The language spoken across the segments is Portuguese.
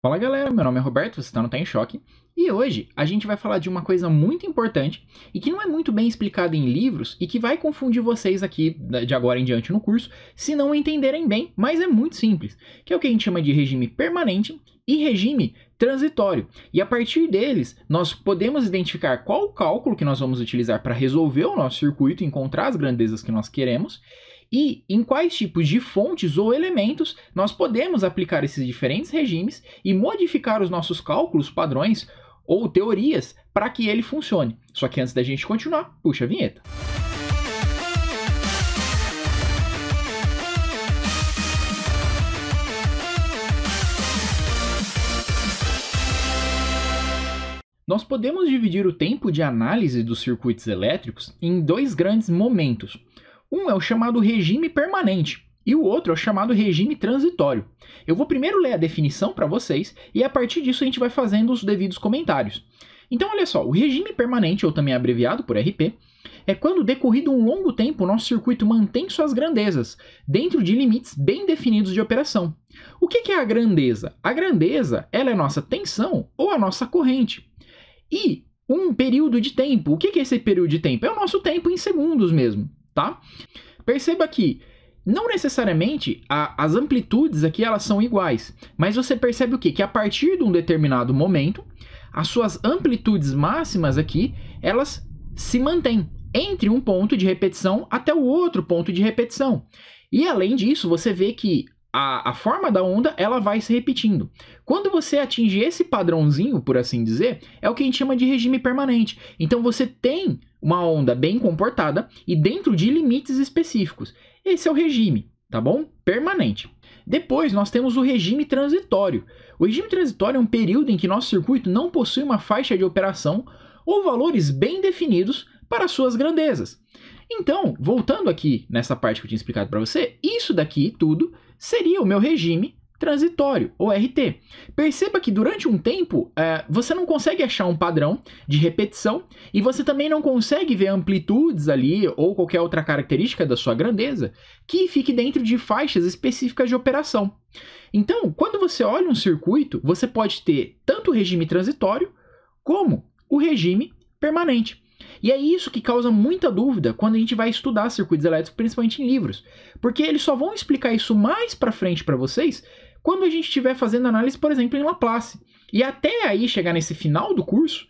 Fala galera, meu nome é Roberto, você está no Tá em Choque, e hoje a gente vai falar de uma coisa muito importante e que não é muito bem explicada em livros e que vai confundir vocês aqui de agora em diante no curso se não entenderem bem, mas é muito simples, que é o que a gente chama de regime permanente e regime transitório. E a partir deles, nós podemos identificar qual o cálculo que nós vamos utilizar para resolver o nosso circuito e encontrar as grandezas que nós queremos, e em quais tipos de fontes ou elementos nós podemos aplicar esses diferentes regimes e modificar os nossos cálculos, padrões ou teorias para que ele funcione. Só que antes da gente continuar, puxa a vinheta. Nós podemos dividir o tempo de análise dos circuitos elétricos em dois grandes momentos. Um é o chamado regime permanente e o outro é o chamado regime transitório. Eu vou primeiro ler a definição para vocês e a partir disso a gente vai fazendo os devidos comentários. Então olha só, o regime permanente, ou também abreviado por RP, é quando decorrido um longo tempo o nosso circuito mantém suas grandezas, dentro de limites bem definidos de operação. O que é a grandeza? A grandeza ela é a nossa tensão ou a nossa corrente. E um período de tempo, o que é esse período de tempo? É o nosso tempo em segundos mesmo. Tá? Perceba que não necessariamente as amplitudes aqui elas são iguais, mas você percebe o quê? Que a partir de um determinado momento, as suas amplitudes máximas aqui, elas se mantêm entre um ponto de repetição até o outro ponto de repetição. E além disso, você vê que a forma da onda ela vai se repetindo. Quando você atinge esse padrãozinho, por assim dizer, é o que a gente chama de regime permanente. Então você tem uma onda bem comportada e dentro de limites específicos. Esse é o regime, tá bom? Permanente. Depois nós temos o regime transitório. O regime transitório é um período em que nosso circuito não possui uma faixa de operação ou valores bem definidos para suas grandezas. Então, voltando aqui nessa parte que eu tinha explicado para você, isso daqui tudo seria o meu regime transitório, ou RT. Perceba que durante um tempo você não consegue achar um padrão de repetição e você também não consegue ver amplitudes ali ou qualquer outra característica da sua grandeza que fique dentro de faixas específicas de operação. Então, quando você olha um circuito, você pode ter tanto o regime transitório como o regime permanente. E é isso que causa muita dúvida quando a gente vai estudar circuitos elétricos, principalmente em livros. Porque eles só vão explicar isso mais para frente para vocês quando a gente estiver fazendo análise, por exemplo, em Laplace. E até aí chegar nesse final do curso,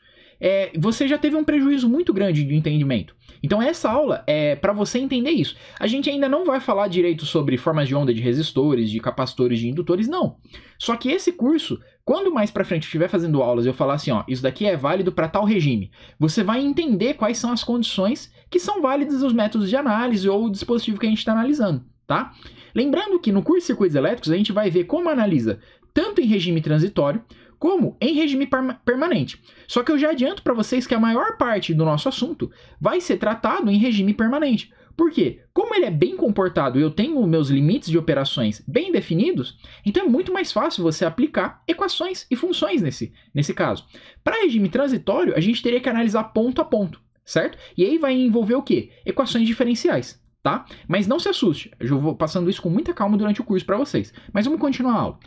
você já teve um prejuízo muito grande de entendimento. Então essa aula é para você entender isso. A gente ainda não vai falar direito sobre formas de onda de resistores, de capacitores, de indutores, não. Só que esse curso, quando mais para frente eu estiver fazendo aulas e eu falar assim, ó, isso daqui é válido para tal regime, você vai entender quais são as condições que são válidas os métodos de análise ou o dispositivo que a gente está analisando, tá? Lembrando que no curso de circuitos elétricos a gente vai ver como analisa tanto em regime transitório como em regime permanente. Só que eu já adianto para vocês que a maior parte do nosso assunto vai ser tratado em regime permanente. Por quê? Como ele é bem comportado e eu tenho meus limites de operações bem definidos, então é muito mais fácil você aplicar equações e funções nesse caso. Para regime transitório, a gente teria que analisar ponto a ponto, certo? E aí vai envolver o quê? Equações diferenciais, tá? Mas não se assuste, eu vou passando isso com muita calma durante o curso para vocês. Mas vamos continuar a aula.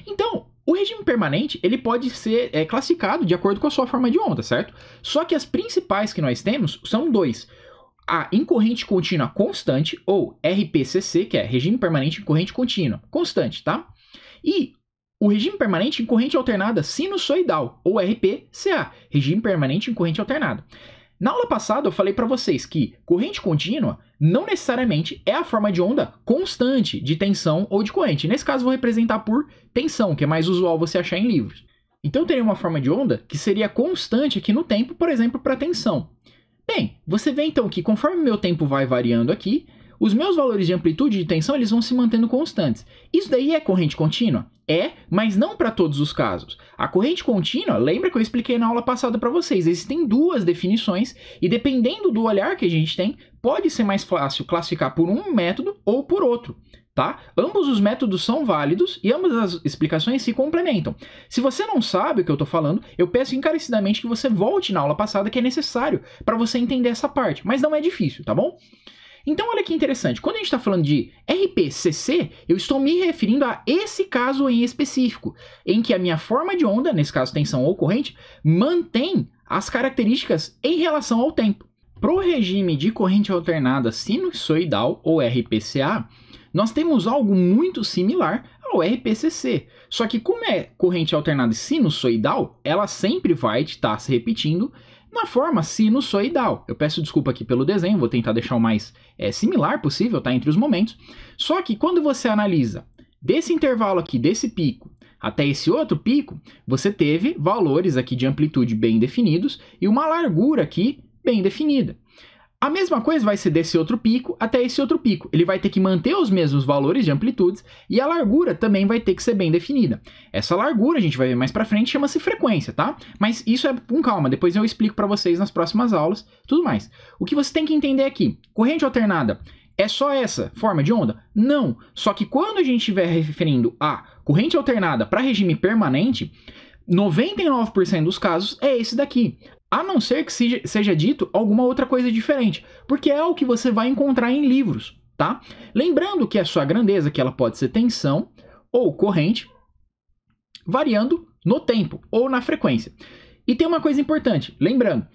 Então, o regime permanente ele pode ser classificado de acordo com a sua forma de onda, certo? Só que as principais que nós temos são dois. A incorrente contínua constante, ou RPCC, que é regime permanente em corrente contínua, constante, tá? E o regime permanente em corrente alternada sinusoidal, ou RPCA, regime permanente em corrente alternada. Na aula passada eu falei para vocês que corrente contínua não necessariamente é a forma de onda constante de tensão ou de corrente. Nesse caso eu vou representar por tensão, que é mais usual você achar em livros. Então eu teria uma forma de onda que seria constante aqui no tempo, por exemplo, para tensão. Bem, você vê então que conforme o meu tempo vai variando aqui, os meus valores de amplitude e de tensão eles vão se mantendo constantes. Isso daí é corrente contínua? É, mas não para todos os casos. A corrente contínua, lembra que eu expliquei na aula passada para vocês, existem duas definições e dependendo do olhar que a gente tem, pode ser mais fácil classificar por um método ou por outro. Tá? Ambos os métodos são válidos e ambas as explicações se complementam. Se você não sabe o que eu estou falando, eu peço encarecidamente que você volte na aula passada, que é necessário para você entender essa parte, mas não é difícil, tá bom? Então, olha que interessante, quando a gente está falando de RPCC, eu estou me referindo a esse caso em específico, em que a minha forma de onda, nesse caso tensão ou corrente, mantém as características em relação ao tempo. Para o regime de corrente alternada sinusoidal, ou RPCA, nós temos algo muito similar ao RPCC, só que como é corrente alternada sinusoidal, ela sempre vai estar se repetindo na forma sinusoidal. Eu peço desculpa aqui pelo desenho, vou tentar deixar o mais similar possível, tá, entre os momentos. Só que quando você analisa desse intervalo aqui, desse pico, até esse outro pico, você teve valores aqui de amplitude bem definidos e uma largura aqui bem definida. A mesma coisa vai ser desse outro pico até esse outro pico. Ele vai ter que manter os mesmos valores de amplitudes e a largura também vai ter que ser bem definida. Essa largura, a gente vai ver mais pra frente, chama-se frequência, tá? Mas isso é com calma, depois eu explico pra vocês nas próximas aulas, tudo mais. O que você tem que entender aqui, corrente alternada é só essa forma de onda? Não, só que quando a gente estiver referindo a corrente alternada para regime permanente, 99% dos casos é esse daqui. A não ser que seja dito alguma outra coisa diferente, porque é o que você vai encontrar em livros, tá? Lembrando que a sua grandeza, que ela pode ser tensão ou corrente, variando no tempo ou na frequência. E tem uma coisa importante, lembrando,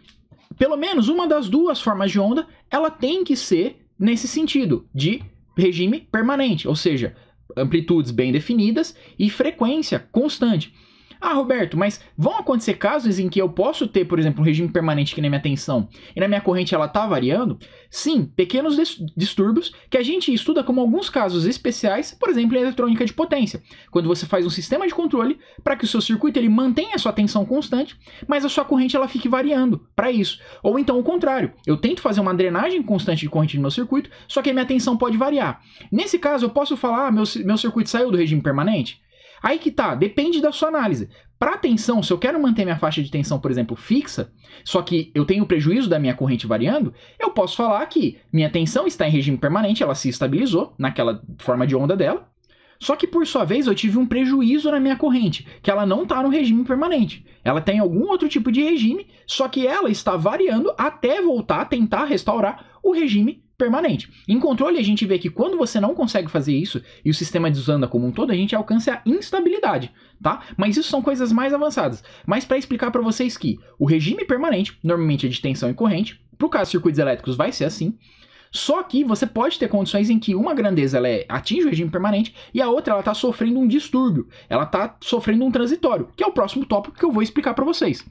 pelo menos uma das duas formas de onda, ela tem que ser nesse sentido, de regime permanente, ou seja, amplitudes bem definidas e frequência constante. Ah, Roberto, mas vão acontecer casos em que eu posso ter, por exemplo, um regime permanente que nem minha tensão e na minha corrente ela está variando? Sim, pequenos distúrbios que a gente estuda como alguns casos especiais, por exemplo, em eletrônica de potência, quando você faz um sistema de controle para que o seu circuito ele mantenha a sua tensão constante, mas a sua corrente ela fique variando para isso. Ou então o contrário, eu tento fazer uma drenagem constante de corrente no meu circuito, só que a minha tensão pode variar. Nesse caso, eu posso falar, meu circuito saiu do regime permanente? Aí que tá, depende da sua análise. Para tensão, se eu quero manter minha faixa de tensão, por exemplo, fixa, só que eu tenho o prejuízo da minha corrente variando, eu posso falar que minha tensão está em regime permanente, ela se estabilizou naquela forma de onda dela, só que por sua vez eu tive um prejuízo na minha corrente, que ela não está no regime permanente. Ela tem algum outro tipo de regime, só que ela está variando até voltar a tentar restaurar o regime permanente. Em controle, a gente vê que quando você não consegue fazer isso e o sistema desanda como um todo, a gente alcança a instabilidade, tá? Mas isso são coisas mais avançadas. Mas para explicar para vocês que o regime permanente, normalmente é de tensão e corrente, para o caso de circuitos elétricos vai ser assim, só que você pode ter condições em que uma grandeza ela atinge o regime permanente e a outra ela está sofrendo um distúrbio, ela está sofrendo um transitório, que é o próximo tópico que eu vou explicar para vocês.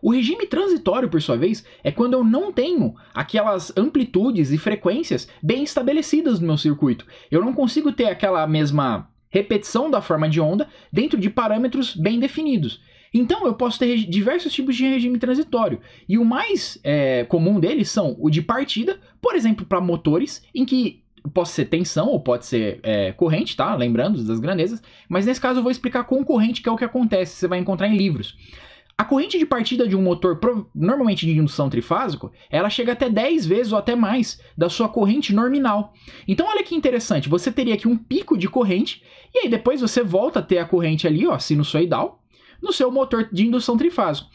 O regime transitório, por sua vez, é quando eu não tenho aquelas amplitudes e frequências bem estabelecidas no meu circuito. Eu não consigo ter aquela mesma repetição da forma de onda dentro de parâmetros bem definidos. Então eu posso ter diversos tipos de regime transitório. E o mais comum deles são o de partida, por exemplo, para motores, em que pode ser tensão ou pode ser corrente, tá? Lembrando das grandezas. Mas nesse caso eu vou explicar com corrente, que é o que acontece, você vai encontrar em livros. A corrente de partida de um motor, normalmente de indução trifásico, ela chega até 10 vezes ou até mais da sua corrente nominal. Então olha que interessante, você teria aqui um pico de corrente, e aí depois você volta a ter a corrente ali, ó, sinusoidal, no seu motor de indução trifásico.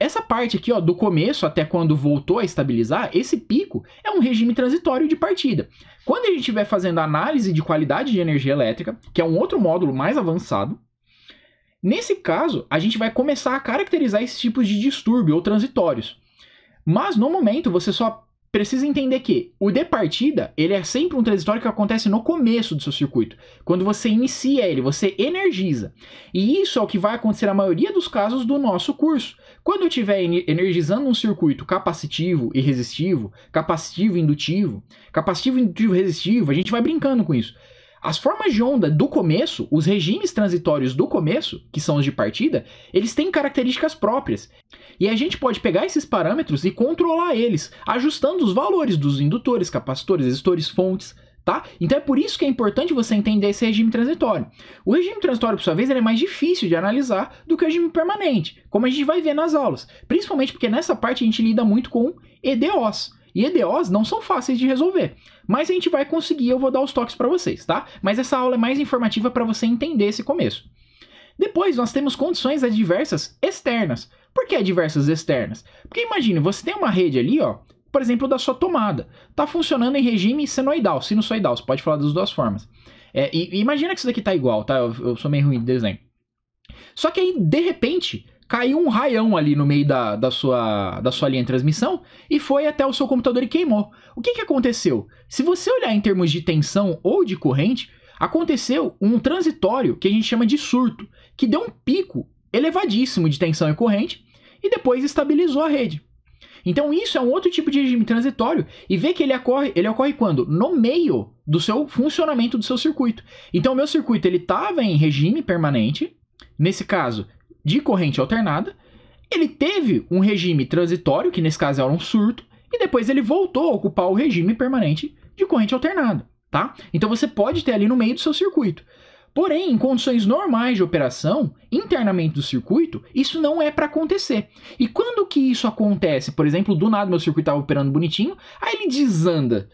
Essa parte aqui, ó, do começo até quando voltou a estabilizar, esse pico é um regime transitório de partida. Quando a gente estiver fazendo análise de qualidade de energia elétrica, que é um outro módulo mais avançado, nesse caso, a gente vai começar a caracterizar esses tipos de distúrbio ou transitórios. Mas, no momento, você só precisa entender que o de partida, ele é sempre um transitório que acontece no começo do seu circuito. Quando você inicia ele, você energiza. E isso é o que vai acontecer na maioria dos casos do nosso curso. Quando eu estiver energizando um circuito capacitivo e resistivo, capacitivo e indutivo resistivo, a gente vai brincando com isso. As formas de onda do começo, os regimes transitórios do começo, que são os de partida, eles têm características próprias. E a gente pode pegar esses parâmetros e controlar eles, ajustando os valores dos indutores, capacitores, resistores, fontes, tá? Então é por isso que é importante você entender esse regime transitório. O regime transitório, por sua vez, ele é mais difícil de analisar do que o regime permanente, como a gente vai ver nas aulas. Principalmente porque nessa parte a gente lida muito com EDOs. E EDOs não são fáceis de resolver, mas a gente vai conseguir, eu vou dar os toques para vocês, tá? Mas essa aula é mais informativa para você entender esse começo. Depois nós temos condições adversas externas. Por que adversas externas? Porque imagine, você tem uma rede ali, ó, por exemplo, da sua tomada. Está funcionando em regime senoidal, sinusoidal, você pode falar das duas formas. E imagina que isso daqui está igual, tá? Eu sou meio ruim de desenho. Só que aí, de repente, caiu um raião ali no meio da sua linha de transmissão e foi até o seu computador e queimou. O que aconteceu? Se você olhar em termos de tensão ou de corrente, aconteceu um transitório que a gente chama de surto, que deu um pico elevadíssimo de tensão e corrente e depois estabilizou a rede. Então isso é um outro tipo de regime transitório e vê que ele ocorre quando? No meio do seu funcionamento do seu circuito. Então o meu circuito estava em regime permanente, nesse caso de corrente alternada, ele teve um regime transitório, que nesse caso era um surto, e depois ele voltou a ocupar o regime permanente de corrente alternada, tá? Então você pode ter ali no meio do seu circuito. Porém, em condições normais de operação, internamente do circuito, isso não é para acontecer. E quando que isso acontece? Por exemplo, do nada meu circuito estava operando bonitinho, aí ele desanda.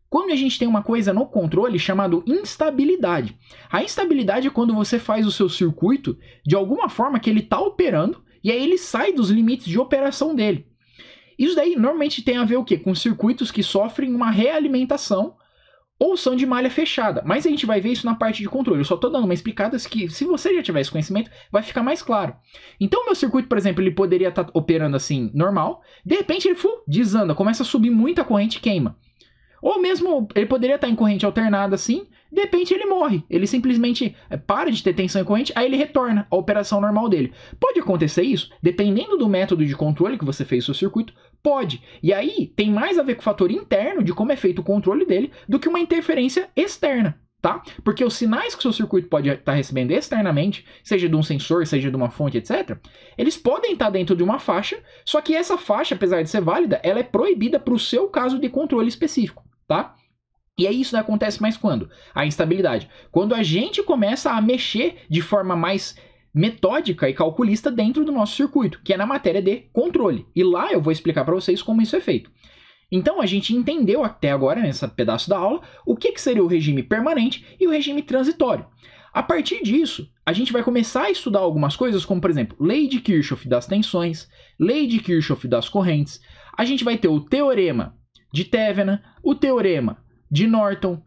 Quando a gente tem uma coisa no controle chamada instabilidade. A instabilidade é quando você faz o seu circuito de alguma forma que ele está operando e aí ele sai dos limites de operação dele. Isso daí normalmente tem a ver o quê? Com circuitos que sofrem uma realimentação ou são de malha fechada. Mas a gente vai ver isso na parte de controle. Eu só estou dando uma explicada que, se você já tiver esse conhecimento, vai ficar mais claro. Então, o meu circuito, por exemplo, ele poderia estar operando assim, normal. De repente, ele desanda, começa a subir muita corrente e queima. Ou mesmo, ele poderia estar em corrente alternada assim, de repente ele morre. Ele simplesmente para de ter tensão em corrente, aí ele retorna à operação normal dele. Pode acontecer isso? Dependendo do método de controle que você fez no seu circuito, pode. E aí tem mais a ver com o fator interno de como é feito o controle dele do que uma interferência externa, tá? Porque os sinais que o seu circuito pode estar recebendo externamente, seja de um sensor, seja de uma fonte, etc., eles podem estar dentro de uma faixa, só que essa faixa, apesar de ser válida, ela é proibida para o seu caso de controle específico, tá? E aí isso acontece mais quando? A instabilidade. Quando a gente começa a mexer de forma mais metódica e calculista dentro do nosso circuito, que é na matéria de controle. E lá eu vou explicar para vocês como isso é feito. Então a gente entendeu até agora, nesse pedaço da aula, o que seria o regime permanente e o regime transitório. A partir disso, a gente vai começar a estudar algumas coisas, como por exemplo, lei de Kirchhoff das tensões, lei de Kirchhoff das correntes. A gente vai ter o teorema de Thevenin, o teorema de Norton.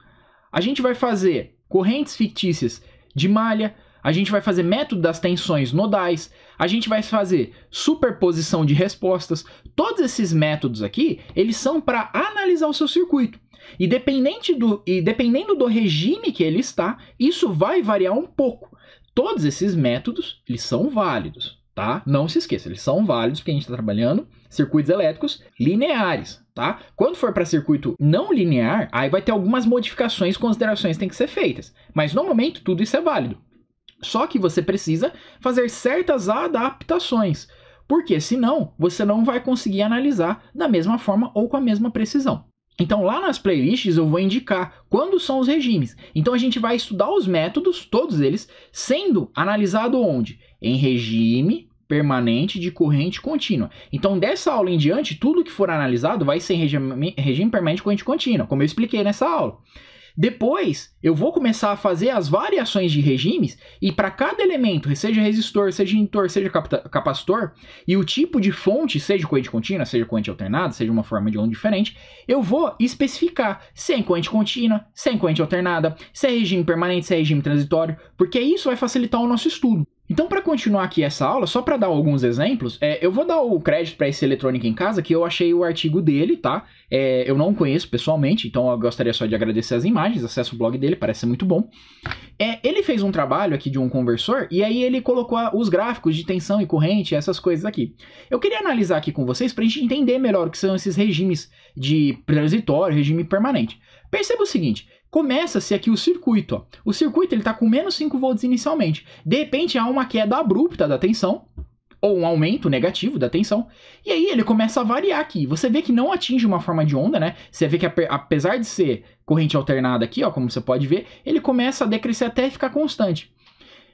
A gente vai fazer correntes fictícias de malha. A gente vai fazer método das tensões nodais, a gente vai fazer superposição de respostas. Todos esses métodos aqui, eles são para analisar o seu circuito. E dependendo do regime que ele está, isso vai variar um pouco. Todos esses métodos, eles são válidos, tá? Não se esqueça, eles são válidos porque a gente está trabalhando circuitos elétricos lineares, tá? Quando for para circuito não linear, aí vai ter algumas modificações, considerações que têm que ser feitas. Mas no momento, tudo isso é válido. Só que você precisa fazer certas adaptações, porque senão você não vai conseguir analisar da mesma forma ou com a mesma precisão. Então lá nas playlists eu vou indicar quando são os regimes. Então a gente vai estudar os métodos, todos eles, sendo analisado onde? Em regime permanente de corrente contínua. Então dessa aula em diante, tudo que for analisado vai ser em regime permanente de corrente contínua, como eu expliquei nessa aula. Depois, eu vou começar a fazer as variações de regimes e para cada elemento, seja resistor, seja indutor, seja capacitor, e o tipo de fonte, seja corrente contínua, seja corrente alternada, seja uma forma de onda diferente, eu vou especificar se é em corrente contínua, se é em corrente alternada, se é regime permanente, se é regime transitório, porque isso vai facilitar o nosso estudo. Então, para continuar aqui essa aula, só para dar alguns exemplos, eu vou dar o crédito para esse Eletrônica em Casa, que eu achei o artigo dele, tá? Eu não conheço pessoalmente, então eu gostaria só de agradecer as imagens, acesso o blog dele, parece ser muito bom. Ele fez um trabalho aqui de um conversor, e aí ele colocou os gráficos de tensão e corrente, essas coisas aqui. Eu queria analisar aqui com vocês para a gente entender melhor o que são esses regimes de transitório, regime permanente. Perceba o seguinte, começa-se aqui o circuito. Ó. O circuito está com menos 5 volts inicialmente. De repente há uma queda abrupta da tensão, ou um aumento negativo da tensão, e aí ele começa a variar aqui. Você vê que não atinge uma forma de onda, né? Você vê que apesar de ser corrente alternada aqui, ó, como você pode ver, ele começa a decrescer até ficar constante.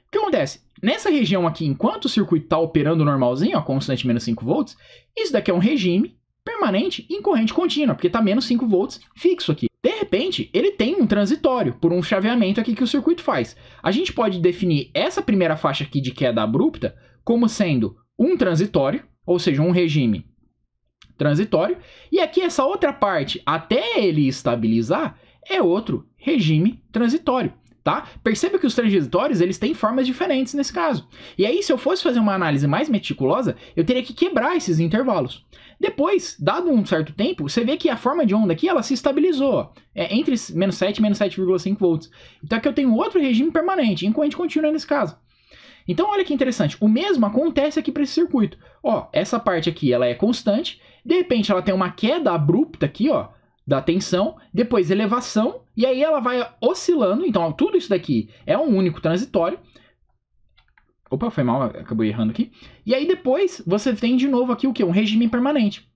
O que acontece? Nessa região aqui, enquanto o circuito está operando normalzinho, ó, constante menos 5 volts, isso daqui é um regime permanente em corrente contínua, porque está menos 5 volts fixo aqui. De repente, ele tem um transitório por um chaveamento aqui que o circuito faz. A gente pode definir essa primeira faixa aqui de queda abrupta como sendo um transitório, ou seja, um regime transitório. E aqui essa outra parte, até ele estabilizar, é outro regime transitório. Tá? Perceba que os transitórios eles têm formas diferentes nesse caso. E aí, se eu fosse fazer uma análise mais meticulosa, eu teria que quebrar esses intervalos. Depois, dado um certo tempo, você vê que a forma de onda aqui ela se estabilizou. Entre menos 7 e menos 7,5 volts. Então aqui eu tenho outro regime permanente, em corrente contínua nesse caso. Então olha que interessante, o mesmo acontece aqui para esse circuito. Ó, essa parte aqui ela é constante, de repente ela tem uma queda abrupta aqui, ó, da tensão, depois elevação, e aí ela vai oscilando, então tudo isso daqui é um único transitório. Opa, foi mal, acabou errando aqui. E aí depois você tem de novo aqui o quê? Um regime permanente.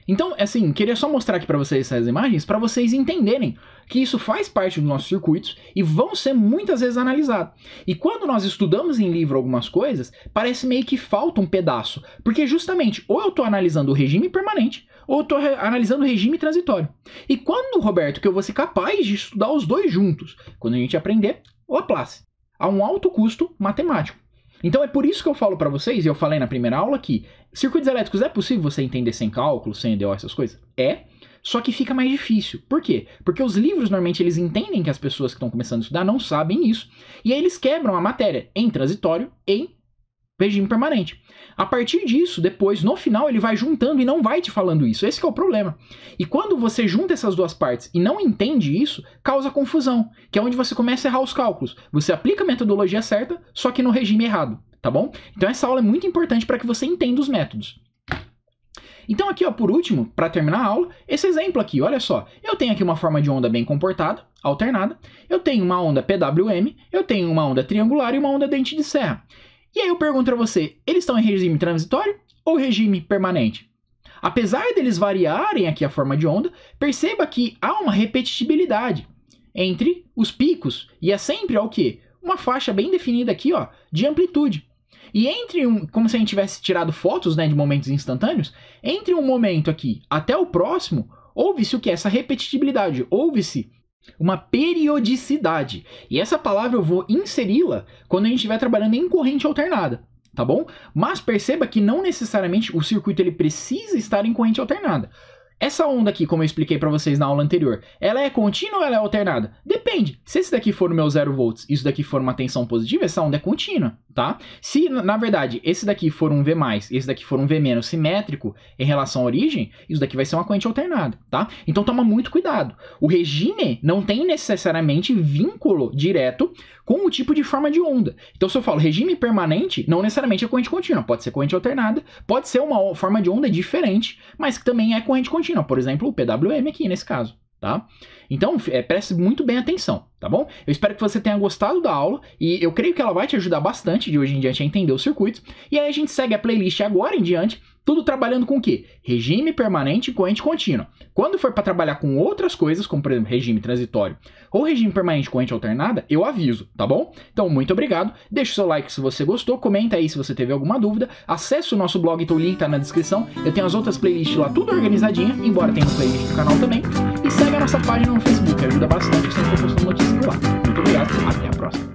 Então, assim, queria só mostrar aqui para vocês essas imagens, para vocês entenderem que isso faz parte dos nossos circuitos e vão ser muitas vezes analisados. E quando nós estudamos em livro algumas coisas, parece meio que falta um pedaço, porque justamente ou eu estou analisando o regime permanente, ou eu estou analisando o regime transitório. E quando, Roberto, que eu vou ser capaz de estudar os dois juntos? Quando a gente aprender Laplace, a um alto custo matemático. Então é por isso que eu falo para vocês, e eu falei na primeira aula que circuitos elétricos é possível você entender sem cálculo, sem EDO, essas coisas? É, só que fica mais difícil. Por quê? Porque os livros normalmente eles entendem que as pessoas que estão começando a estudar não sabem isso, e aí eles quebram a matéria em transitório e em regime permanente. A partir disso, depois, no final, ele vai juntando e não vai te falando isso. Esse que é o problema. E quando você junta essas duas partes e não entende isso, causa confusão, que é onde você começa a errar os cálculos. Você aplica a metodologia certa, só que no regime errado, tá bom? Então essa aula é muito importante para que você entenda os métodos. Então aqui, ó, por último, para terminar a aula, esse exemplo aqui, olha só. Eu tenho aqui uma forma de onda bem comportada, alternada. Eu tenho uma onda PWM, eu tenho uma onda triangular e uma onda dente de serra. E aí eu pergunto para você, eles estão em regime transitório ou regime permanente? Apesar deles variarem aqui a forma de onda, perceba que há uma repetitibilidade entre os picos e é sempre o quê? Uma faixa bem definida aqui, ó, de amplitude. E entre como se a gente tivesse tirado fotos, né, de momentos instantâneos, entre um momento aqui até o próximo, houve-se o que? Essa repetitibilidade, houve-se uma periodicidade. E essa palavra eu vou inseri-la quando a gente estiver trabalhando em corrente alternada, tá bom? Mas perceba que não necessariamente o circuito ele precisa estar em corrente alternada. Essa onda aqui, como eu expliquei para vocês na aula anterior, ela é contínua ou ela é alternada? Depende. Se esse daqui for o meu 0 volts e isso daqui for uma tensão positiva, essa onda é contínua, tá? Se, na verdade, esse daqui for um V+, e esse daqui for um V- simétrico em relação à origem, isso daqui vai ser uma corrente alternada, tá? Então toma muito cuidado. O regime não tem necessariamente vínculo direto com o tipo de forma de onda. Então se eu falo regime permanente, não necessariamente é corrente contínua, pode ser corrente alternada, pode ser uma forma de onda diferente, mas que também é corrente contínua, por exemplo, o PWM aqui nesse caso, tá? Então, preste muito bem atenção, tá bom? Eu espero que você tenha gostado da aula e eu creio que ela vai te ajudar bastante de hoje em diante a entender os circuitos. E aí a gente segue a playlist agora em diante, tudo trabalhando com o quê? Regime permanente e corrente contínua. Quando for para trabalhar com outras coisas, como por exemplo regime transitório ou regime permanente e corrente alternada, eu aviso, tá bom? Então, muito obrigado. Deixa o seu like se você gostou, comenta aí se você teve alguma dúvida, acesse o nosso blog, então o link tá na descrição. Eu tenho as outras playlists lá, tudo organizadinha, embora tenha no playlist do canal também. E segue a nossa página no Facebook, ajuda bastante, eu sempre tô postando notícias por lá. Muito obrigado, até a próxima.